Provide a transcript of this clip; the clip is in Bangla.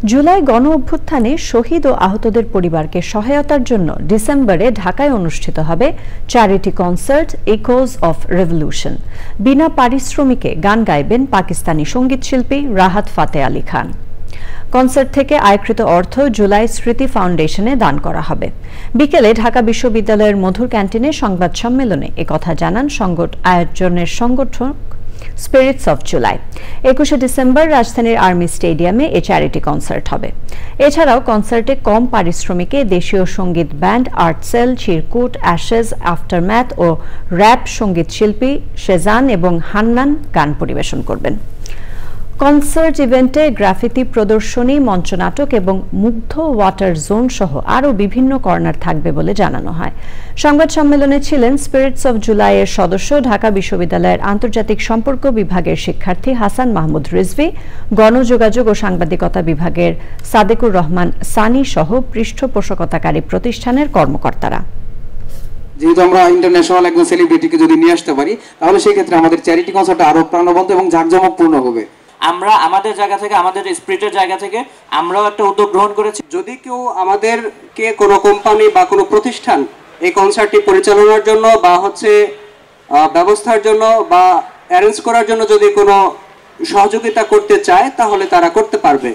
জুলাই গণ অভ্যুত্থানে শহীদ ও আহতদের পরিবারকে সহায়তার জন্য ডিসেম্বরে ঢাকায় অনুষ্ঠিত হবে charity concert echoes of revolution. বিনা পারিশ্রমিকে গান গাইবেন পাকিস্তানি সঙ্গীতশিল্পী রাহাত ফাতে আলী খান। কনসার্ট থেকে আয়কৃত অর্থ জুলাই স্মৃতি ফাউন্ডেশনে দান করা হবে। বিকেলে ঢাকা বিশ্ববিদ্যালয়ের মধুর ক্যান্টিনে সংবাদ সম্মেলনে একথা জানান আয়োজনের সংগঠক স্পিরিটস অফ জুলাই। 21শে ডিসেম্বর রাজধানীর আর্মি স্টেডিয়ামে এই চ্যারিটি কনসার্ট হবে। এছাড়াও কনসার্টে কম পারিশ্রমিকে দেশীয় সঙ্গীত ব্যান্ড আর্টসেল, চিরকুট, অ্যাশেজ, আফটারম্যাথ ও র্যাপ সঙ্গীত শিল্পী শেজান এবং হান্নান গান পরিবেশন করবেন। কনসার্ট ইভেন্টে গ্রাফিতি প্রদর্শনী, মঞ্চনাটক এবং মুগ্ধ ওয়াটার জোন সহ আরও বিভিন্ন কর্নার থাকবে বলে জানানো হয়। সংবাদ সম্মেলনে ছিলেন স্পিরিটস অফ জুলাইয়ের সদস্য ঢাকা বিশ্ববিদ্যালয়ের আন্তর্জাতিক সম্পর্ক বিভাগের শিক্ষার্থী হাসান মাহমুদ রিজভী, গণযোগাযোগ ও সাংবাদিকতা বিভাগের সাদেকুর রহমান সানি সহ পৃষ্ঠপোষকতাকারী প্রতিষ্ঠানের কর্মকর্তারা। যেহেতু আমরা ইন্টারন্যাশনাল একজন সেলিব্রিটিকে যদি নিয়ে আসতে পারি, তাহলে সেই ক্ষেত্রে আমাদের চ্যারিটি কনসার্ট আরো প্রাণবন্ত এবং জাঁকজমকপূর্ণ হবে। আমরা আমাদের জায়গা থেকে, আমাদের স্পিরিটের জায়গা থেকে আমরাও একটা উদ্যোগ গ্রহণ করেছি। যদি কেউ আমাদেরকে কোনো কোম্পানি বা কোনো প্রতিষ্ঠান এই কনসার্টটি পরিচালনার জন্য বা ব্যবস্থার জন্য বা অ্যারেঞ্জ করার জন্য যদি কোনো সহযোগিতা করতে চায়, তাহলে তারা করতে পারবে।